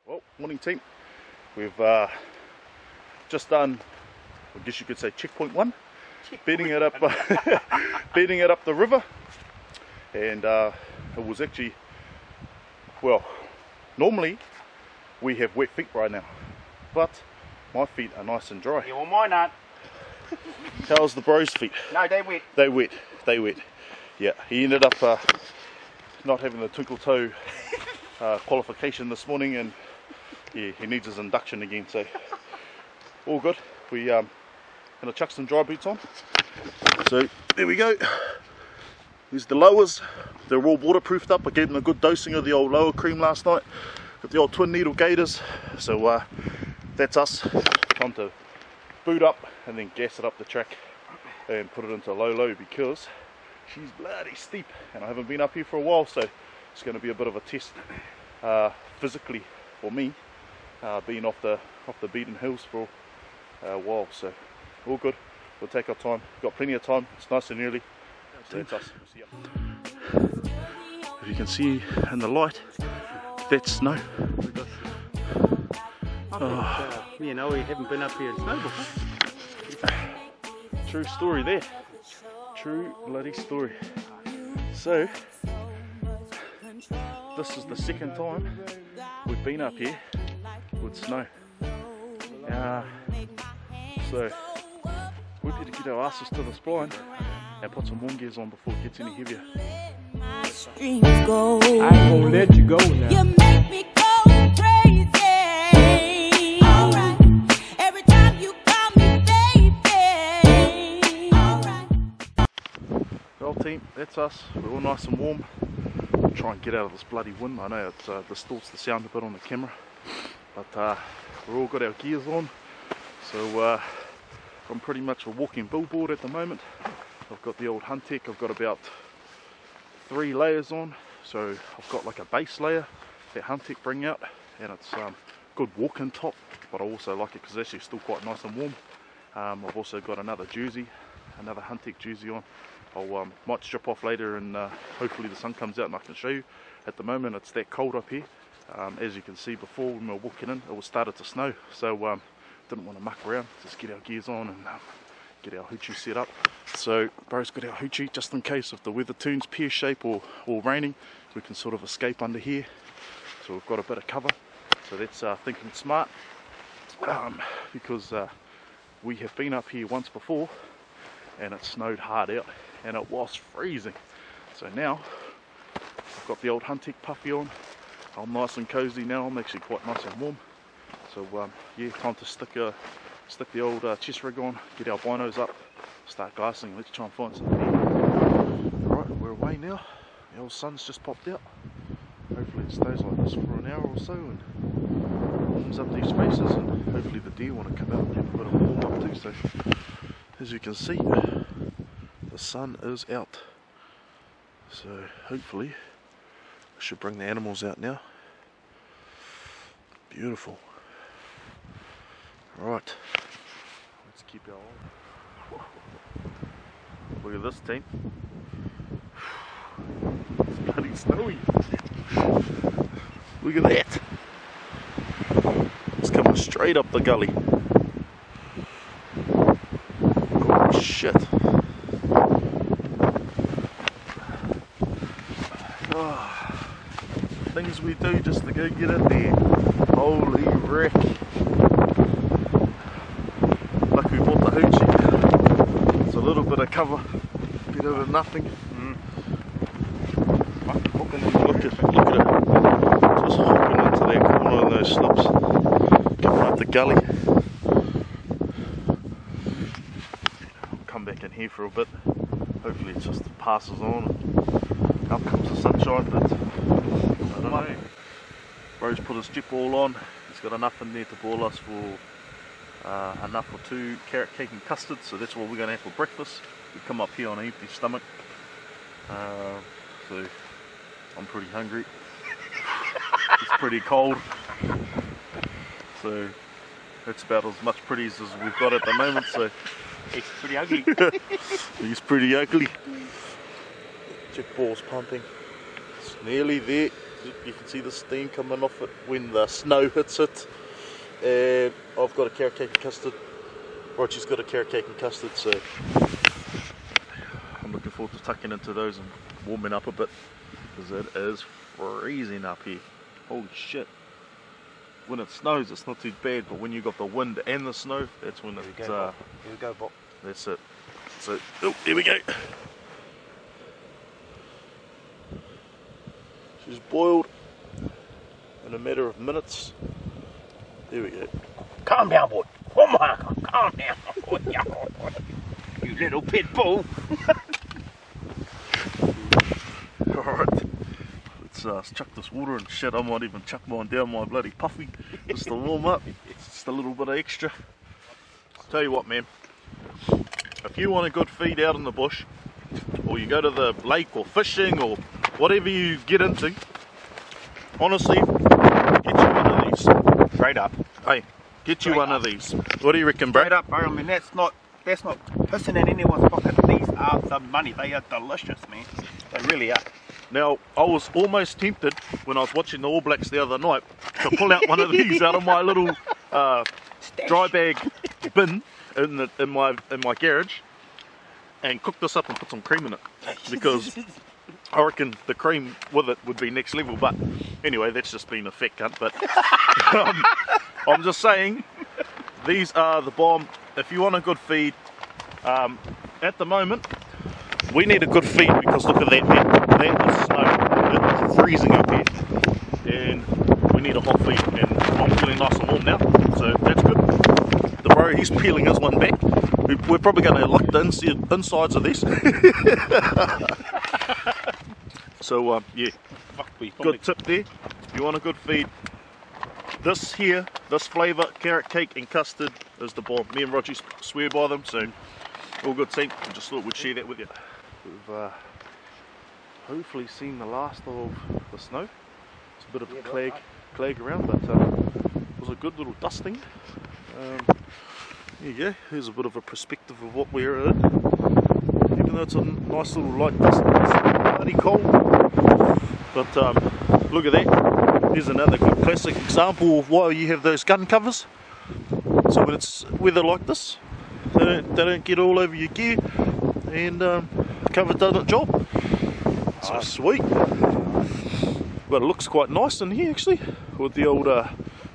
Well, morning team. We've just done, I guess you could say, checkpoint 1. Beating it up, beating it up the river, and it was actually, well, normally we have wet feet right now, but my feet are nice and dry. Yeah, well, mine aren't. How's the bro's feet? No, they're wet. They wet. They wet. Yeah, he ended up not having the twinkle toe qualification this morning, and yeah, he needs his induction again. So all good. We gonna chuck some dry boots on. So there we go. There's the lowers. They're all waterproofed up. I gave them a good dosing of the old lower cream last night with the old twin needle gaiters. So that's us. Time to boot up and then gas it up the track and put it into low because she's bloody steep and I haven't been up here for a while, so it's going to be a bit of a test physically for me, being off the beaten hills for a while. So all good. We'll take our time. We've got plenty of time. It's nice and early. So that's us. We'll see you. If you can see in the light, that's snow. Me and Owie haven't been up here in snow before. True story there. True bloody story. So this is the second time we've been up here with snow. So we better get our asses to the spine and put some warm gears on before it gets any heavier. I ain't gonna let you go now. You make me go crazy. Alright. Every time you call me baby. Alright. Well team, that's us. We're all nice and warm. We'll try and get out of this bloody wind. I know it distorts the sound a bit on the camera, but we're all got our gears on. So I'm pretty much a walking billboard at the moment. I've got the old Hunting. I've got about 3 layers on. So I've got like a base layer that Hunting bring out, and it's good walking top, but I also like it because it's actually still quite nice and warm. I've also got another jersey, another Hunting jersey on. I might strip off later and hopefully the sun comes out and I can show you. At the moment it's that cold up here. As you can see before when we were walking in, it was started to snow, so didn't want to muck around, just get our gears on and get our hoochie set up. So bro's got our hoochie just in case if the weather turns pear shape or raining, we can sort of escape under here. So we've got a bit of cover. So that's thinking smart, because we have been up here once before and it snowed hard out and it was freezing. So now I've got the old Hunting puffy on. I'm nice and cozy now. I'm actually quite nice and warm. So yeah, time to stick the old chest rig on, get our binos up, start glassing. Let's try and find something. Alright, we're away now. The old sun's just popped out. Hopefully it stays like this for an hour or so and warms up these spaces, and hopefully the deer want to come out and have a bit of a warm up too. So as you can see, the sun is out. So hopefully I should bring the animals out now. Beautiful. Right, let's keep our eye. Look at this team. It's bloody snowy. Look at that. It's coming straight up the gully. Oh shit. Oh, things we do just to go get in there. Holy wreck. Like we bought the hoochie. It's a little bit of cover, better than nothing. Look at it. Just hooking into that corner of those slips. Coming up the gully. I'll come back in here for a bit. Hopefully it just passes on and out comes the sunshine, but I don't know. Bro's put his jet ball on. He's got enough in there to ball us for enough for 2 carrot cake and custard, so that's what we're going to have for breakfast. We come up here on an empty stomach, so I'm pretty hungry. It's pretty cold, so that's about as much pretties as we've got at the moment. So it's pretty ugly. He's pretty ugly. Jet ball's pumping, It's nearly there. You can see the steam coming off it when the snow hits it. And I've got a carrot cake and custard. Rogee's got a carrot cake and custard, so I'm looking forward to tucking into those and warming up a bit, because it is freezing up here. Holy shit. When it snows it's not too bad, but when you got the wind and the snow, that's when it's Here we go, Bob. that's it. So, oh, here we go. She's boiled in a matter of minutes. There we go. Calm down, boy. Oh my God, calm down, boy. You little pit bull. Alright, let's chuck this water and shit. I might even chuck mine down my bloody puffy just to warm up. Just a little bit of extra. Tell you what, man, if you want a good feed out in the bush, or you go to the lake or fishing or whatever you get into, honestly, get you one of these. Straight up. Hey, get you one of these. What do you reckon, bro? Straight up, bro. I mean, that's not pissing in anyone's pocket. These are the money. They are delicious, man. They really are. Now, I was almost tempted when I was watching the All Blacks the other night to pull out one of these out of my little dry bag bin in my garage and cook this up and put some cream in it, because I reckon the cream with it would be next level. But anyway, that's just been a fat cunt. But I'm just saying, these are the bomb. If you want a good feed, at the moment we need a good feed, because look at that, man. That is snow. It's freezing up here, and we need a hot feed. And I'm feeling nice and warm now, so that's good. The bro, he's peeling his one back. We're probably going to lock the insides of these. So yeah, good tip there. If you want a good feed, this here, this flavour, carrot cake and custard, is the bomb. Me and Rogee swear by them, so all good team. I just thought we'd share that with you. We've hopefully seen the last of the snow. It's a bit of a clag around, but it was a good little dusting. There you go, here's a bit of a perspective of what we're in. Even though it's a nice little light dust, it's bloody cold. But look at that, here's another good classic example of why you have those gun covers. So when it's weather like this, they don't get all over your gear, and cover does its job. So sweet. But it looks quite nice in here actually, with the old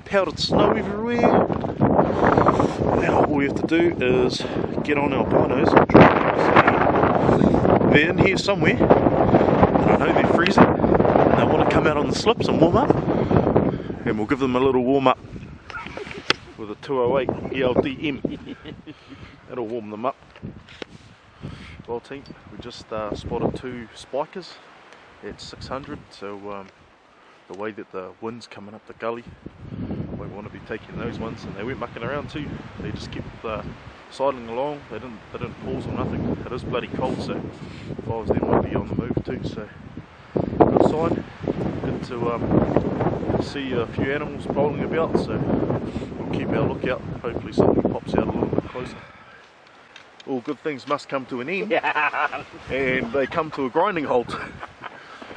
powdered snow everywhere. Now all we have to do is get on our binos and try. They're in here somewhere. I know they're freezing. They want to come out on the slips and warm up, and we'll give them a little warm up with a 208 ELDM. That'll warm them up. Well team, we just spotted 2 spikers at 600, so the way that the wind's coming up the gully, we want to be taking those ones, and they weren't mucking around too. They just kept sidling along. They didn't pause or nothing. It is bloody cold, so if I was there, I'd be on the move too. So good sign. Good to see a few animals prowling about. So we'll keep our lookout. Hopefully something pops out a little bit closer. All good things must come to an end, and they come to a grinding halt,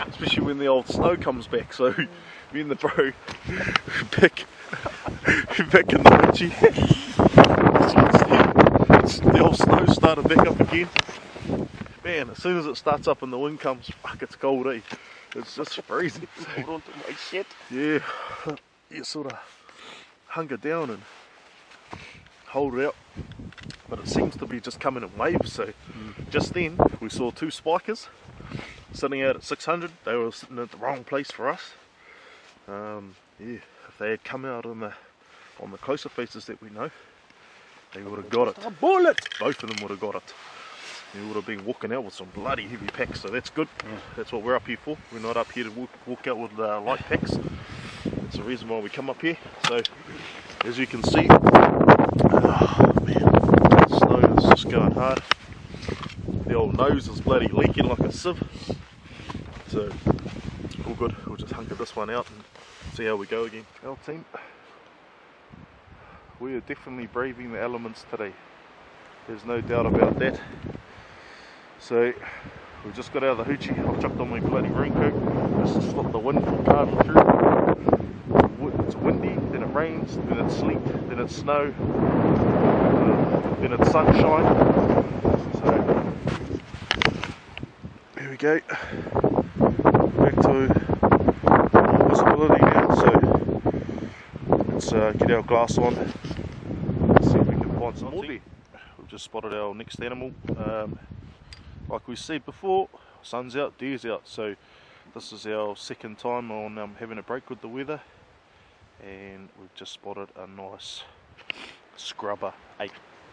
especially when the old snow comes back. So me and the bro back in the Rogee, the old snow started back up again. Man, as soon as it starts up and the wind comes, fuck, it's cold, eh? It's just freezing. Hold on to my shit. Yeah, you sort of hunker down and hold it out. But it seems to be just coming in waves. So just then we saw 2 spikers sitting out at 600. They were sitting at the wrong place for us. Yeah, if they had come out on the closer faces that we know, they would have got it. A bullet! Both of them would have got it. They would have been walking out with some bloody heavy packs, so that's good. Yeah. That's what we're up here for. We're not up here to walk out with light packs. That's the reason why we come up here. So as you can see, oh man, the snow is just going hard. The old nose is bloody leaking like a sieve. So all good. We'll just hunker this one out and see how we go again. Well team, we are definitely braving the elements today. There's no doubt about that. So we just got out of the hoochie. I've chucked on my bloody raincoat. As wind carving through. It's windy, then it rains, then it's sleet, then it's snow, then it's sunshine. So here we go. Back to visibility now. So let's get our glass on. Let's see if we can find some more. We've just spotted our next animal. Like we said before, sun's out, deer's out. So this is our second time on having a break with the weather, and we've just spotted a nice scrubber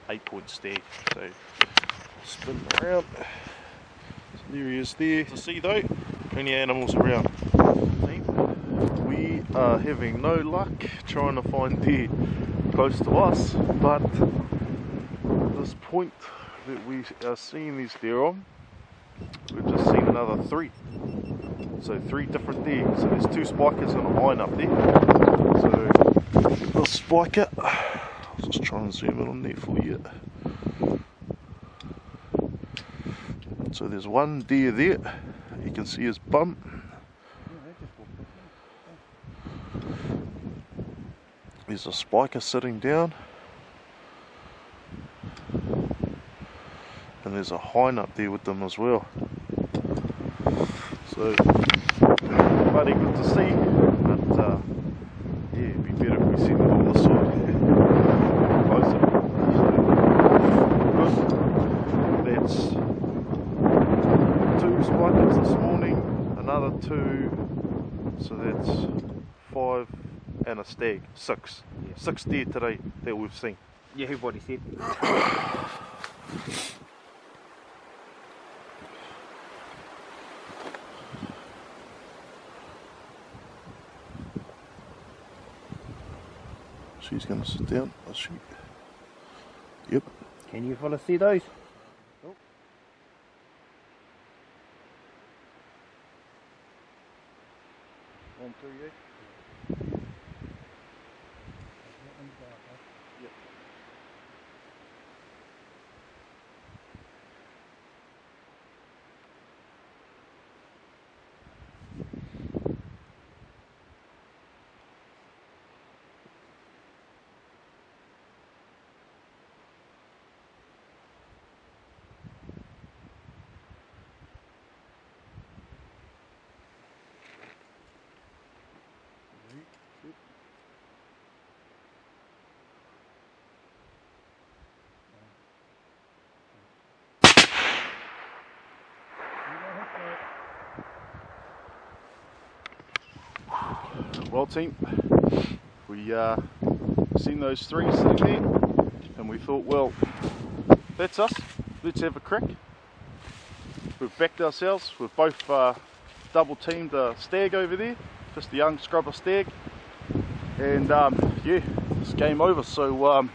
8-point stag. So spin around. So there he is there. To see though, plenty of animals around. We are having no luck trying to find deer close to us, but this point that we are seeing these deer on, we've just seen another 3. So 3 different deer. So there's 2 spikers and a hind up there. So the spiker, I'll just try and zoom in on there for you. So there's 1 deer there. You can see his bum. There's a spiker sitting down. And there's a hind up there with them as well. So bloody good to see, but yeah, it'd be better if we see them on this side. Closer. So good. That's 2 spikers this morning, another 2, so that's 5 and a stag. 6. Yeah. 6 deer today that we've seen. Yeah, everybody said. She's going to sit down. I'll shoot. Yep. Can you fellas see those? Oh. One, 2, yeah. Yep. Well team, we seen those 3 sitting there and we thought, well, that's us, let's have a crack. We've backed ourselves, we've both double teamed a stag over there, just a young scrubber stag, and yeah, it's game over. So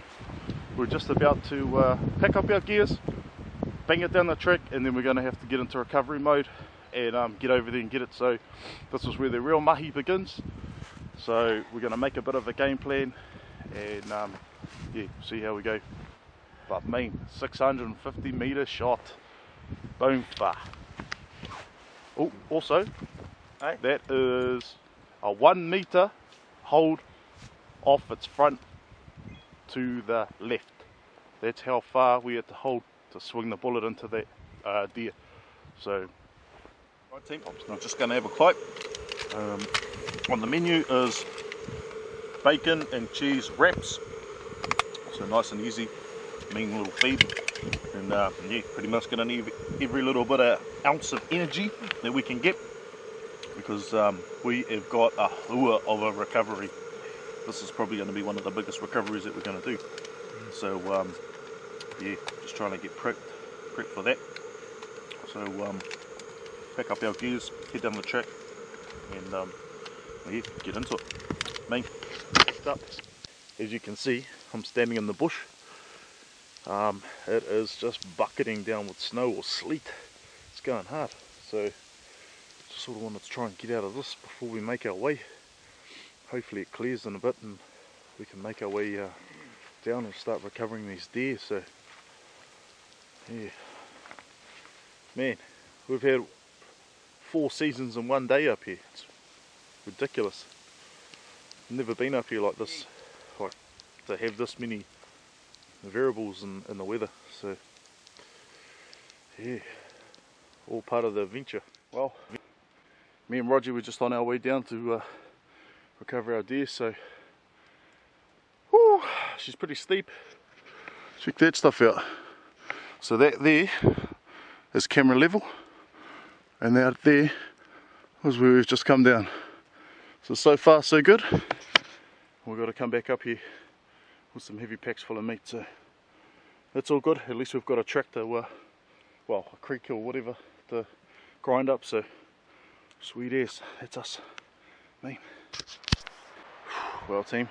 we're just about to pack up our gears, bang it down the track, and then we're going to have to get into recovery mode and get over there and get it. So this is where the real mahi begins. So we're going to make a bit of a game plan and yeah, see how we go. But mean 650 metre shot, boom far. Oh, also that is a 1 metre hold off its front to the left. That's how far we had to hold to swing the bullet into that deer. So right team, I'm just going to have a bite. On the menu is bacon and cheese wraps, so nice and easy, mean little feed, and yeah, pretty much going to need every little bit of ounce of energy that we can get, because we have got a hua of a recovery. This is probably going to be one of the biggest recoveries that we're going to do. So yeah, just trying to get prepped for that. So pack up our gears, head down the track, and yeah, get into it. As you can see, I'm standing in the bush. It is just bucketing down with snow or sleet. It's going hard, so just sort of wanted to try and get out of this before we make our way. Hopefully it clears in a bit and we can make our way down and start recovering these deer. So yeah, man, we've had 4 seasons in one day up here. It's ridiculous. Never been up here like this, like to have this many variables in the weather. So yeah, all part of the adventure. Well, me and Rogee were just on our way down to recover our deer, so whew, she's pretty steep. Check that stuff out. So that there is camera level, and out there was where we've just come down. So far so good. We've got to come back up here with some heavy packs full of meat, so that's all good. At least we've got a tractor, well, a creek or whatever to grind up, so sweet ass. That's us, mate. Well, team,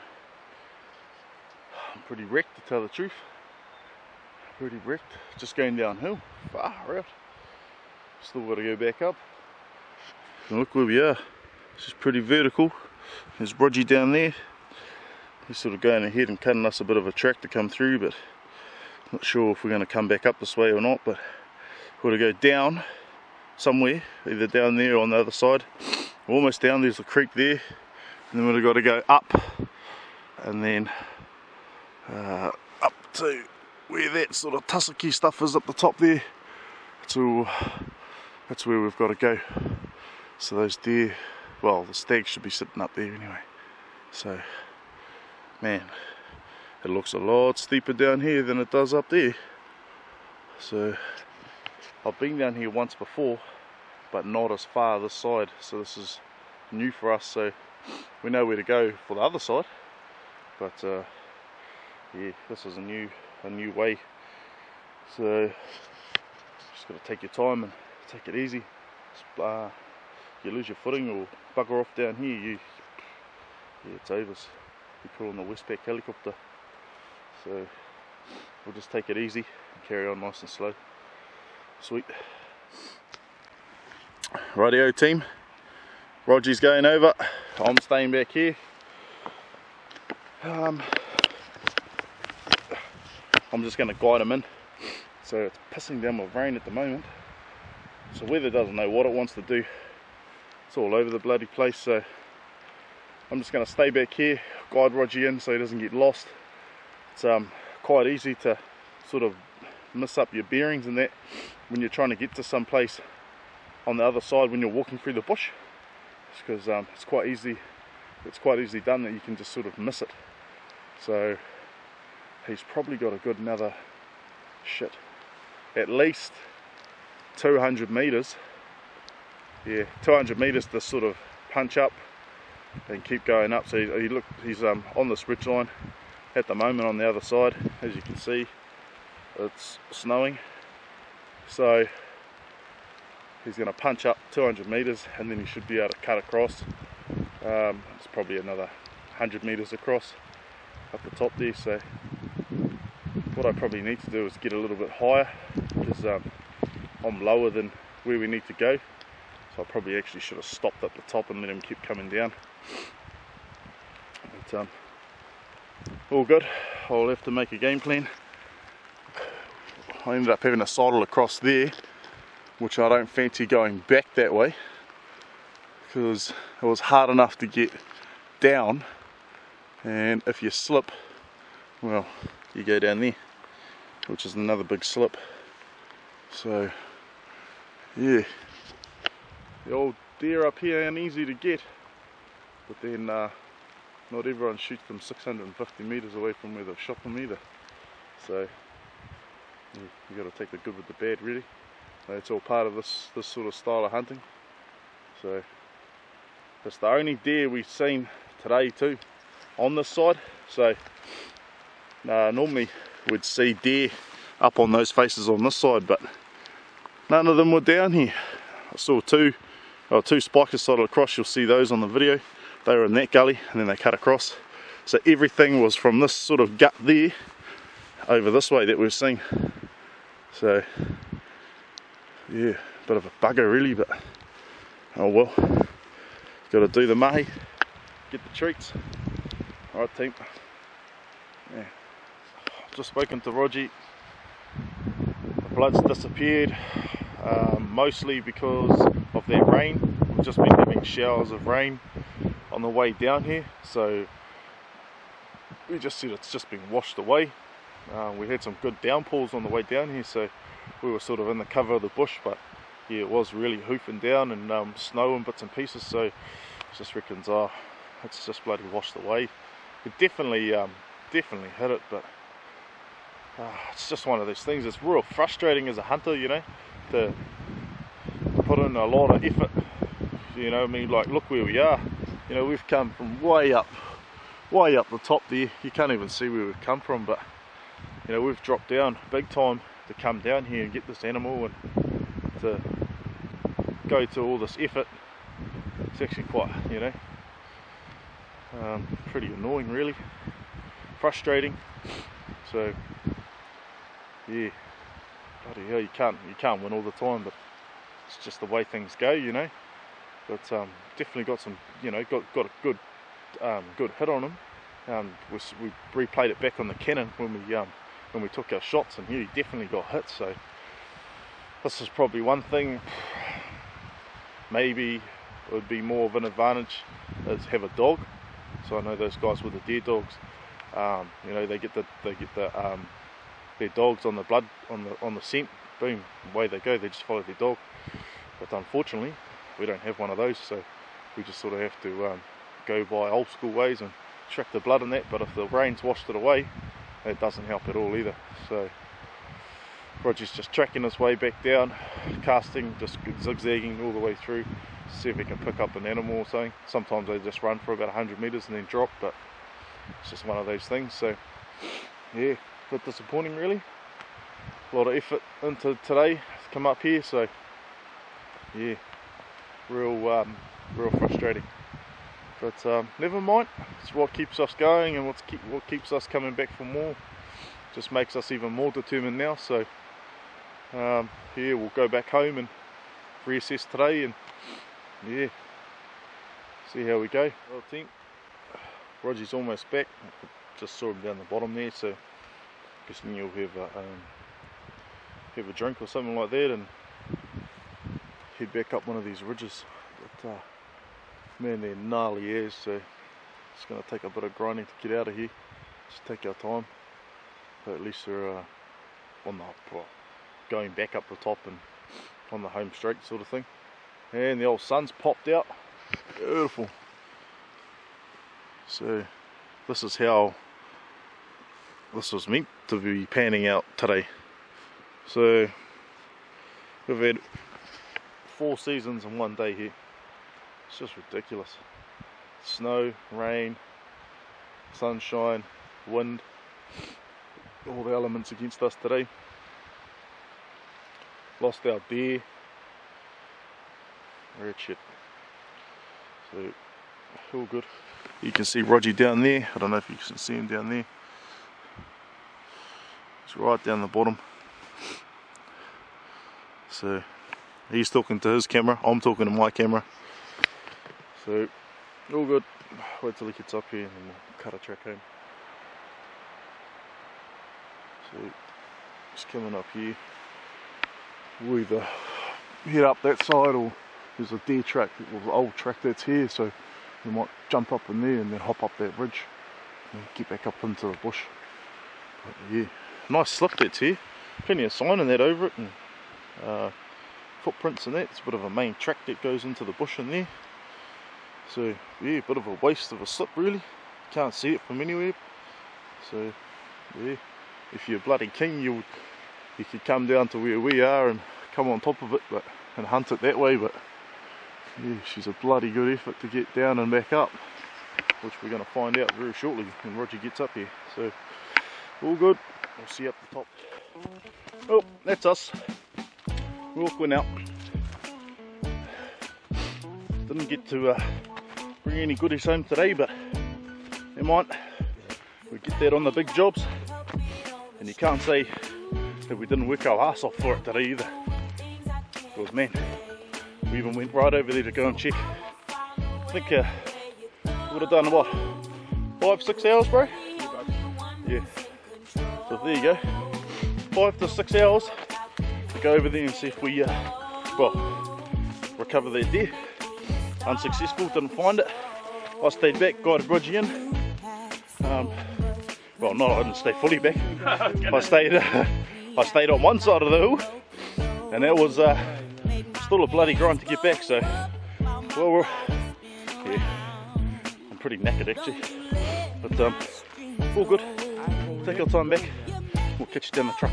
I'm pretty wrecked to tell the truth. Pretty wrecked. Just going downhill, far out. Still got to go back up. And look where we are. It's just pretty vertical. There's Rogee down there. He's sort of going ahead and cutting us a bit of a track to come through, but not sure if we're going to come back up this way or not. But we've got to go down somewhere, either down there or on the other side. We're almost down. There's a creek there, and then we've got to go up, and then up to where that sort of tussocky stuff is up the top there. So that's where we've got to go. So those deer, well, the stag should be sitting up there anyway. So man, it looks a lot steeper down here than it does up there. So I've been down here once before, but not as far this side, so this is new for us. So we know where to go for the other side, but yeah, this is a new way. So just got to take your time and take it easy. You lose your footing or bugger off down here, yeah, it's over. We call on the Westpac helicopter. So we'll just take it easy and carry on nice and slow. Sweet. Rightio team, Rogee's going over, I'm staying back here. I'm just going to guide him in. So it's pissing down with rain at the moment, so weather doesn't know what it wants to do. It's all over the bloody place, so I'm just going to stay back here, guide Rogee in so he doesn't get lost. It's quite easy to sort of miss up your bearings and that when you're trying to get to some place on the other side when you're walking through the bush, because it's quite easily done that you can just sort of miss it. So he's probably got a good another at least 200 meters. Yeah, 200 meters to sort of punch up and keep going up. So he's on this ridge line at the moment on the other side. As you can see, it's snowing, so he's going to punch up 200 meters and then he should be able to cut across. It's probably another 100 meters across up the top there. So what I probably need to do is get a little bit higher, because I'm lower than where we need to go. So I probably actually should have stopped up the top and let him keep coming down. But all good. I'll have to make a game plan. I ended up having a sidle across there, which I don't fancy going back that way, because it was hard enough to get down, and if you slip, well, you go down there, which is another big slip. So yeah, the old deer up here ain't easy to get, but then not everyone shoots them 650 meters away from where they've shot them either. So you got to take the good with the bad, really. It's all part of this sort of style of hunting. So it's the only deer we've seen today too on this side. So normally we'd see deer up on those faces on this side, but none of them were down here. I saw two spikers sidled across. You'll see those on the video. They were in that gully and then they cut across. So everything was from this sort of gut there over this way that we've seen. So yeah, bit of a bugger really, but oh well. Got to do the mahi, get the treats. Alright team. Yeah. Just spoken to Rogee. The blood's disappeared, mostly because of that rain. We've just been having showers of rain. on the way down here, so we just said it's just been washed away. We had some good downpours on the way down here, so we were sort of in the cover of the bush, but yeah, it was really hoofing down and snow and bits and pieces, so just reckons, oh, it's just bloody washed away. It definitely hit it, but it's just one of those things. It's real frustrating as a hunter, you know, to put in a lot of effort. You know, I mean, like, look where we are. You know, we've come from way up the top there. You can't even see where we've come from, but you know, we've dropped down big time to come down here and get this animal and to go to all this effort. It's actually quite, you know, pretty annoying, really, frustrating. So yeah, bloody hell, you can't win all the time, but it's just the way things go, you know. But definitely got some, you know, got a good hit on him. We replayed it back on the Canon when we took our shots, and he definitely got hit. So this is probably one thing. Maybe it would be more of an advantage is have a dog. So I know those guys with the deer dogs. You know, they get their dogs on the blood, on the scent. Boom, away they go. They just follow their dog. But unfortunately, we don't have one of those, so we just sort of have to go by old school ways and track the blood in that. But if the rain's washed it away, it doesn't help at all either. So Rogee's just tracking his way back down, casting, just zigzagging all the way through to see if he can pick up an animal or something. Sometimes they just run for about 100 meters and then drop, but it's just one of those things. So yeah, a bit disappointing, really. A lot of effort into today to come up here, so yeah, real frustrating. But never mind, it's what keeps us going and what keeps us coming back for more. Just makes us even more determined now. So yeah, we'll go back home and reassess today, and yeah, see how we go. Well, team, Rogee's almost back. Just saw him down the bottom there, so guessing you'll have a drink or something like that and head back up one of these ridges. But man, they're gnarly as, so it's going to take a bit of grinding to get out of here. Just take our time, but at least we're on the going back up the top and on the home straight sort of thing. And the old sun's popped out, beautiful. So this is how this was meant to be panning out today. So we've had 4 seasons in one day here. It's just ridiculous. Snow, rain, sunshine, wind, all the elements against us today. Lost our deer. Red shit. So all good. You can see Rogee down there. I don't know if you can see him down there. It's right down the bottom. So he's talking to his camera, I'm talking to my camera. So all good. Wait till he gets up here and then we'll cut a track home. So just coming up here, we'll either head up that side, or there's a deer track, or old track that's here, so we might jump up in there and then hop up that ridge and get back up into the bush. But yeah, nice slip that's here, plenty of sign and that over it, and footprints and that. It's a bit of a main track that goes into the bush in there. So yeah, bit of a waste of a slip really, can't see it from anywhere. So yeah, if you're bloody keen, you could come down to where we are and come on top of it, and hunt it that way. But yeah, she's a bloody good effort to get down and back up, which we're going to find out very shortly when Rogee gets up here. So all good, we'll see you up the top. Oh, that's us. We're walking out. Didn't get to bring any goodies home today, but never mind. We get that on the big jobs, and you can't say that we didn't work our ass off for it today either. Because man, we even went right over there to go and check. I think would have done what, 5-6 hours, bro? Yeah. So there you go, 5 to 6 hours to go over there and see if we well, recover that deer. Unsuccessful, didn't find it. I stayed back, guided Rogee in. Well, no, I didn't stay fully back. I stayed on one side of the hill, and that was still a bloody grind to get back. So, well, yeah, I'm pretty knackered actually, but all good. Take our time back. We'll catch you down the truck.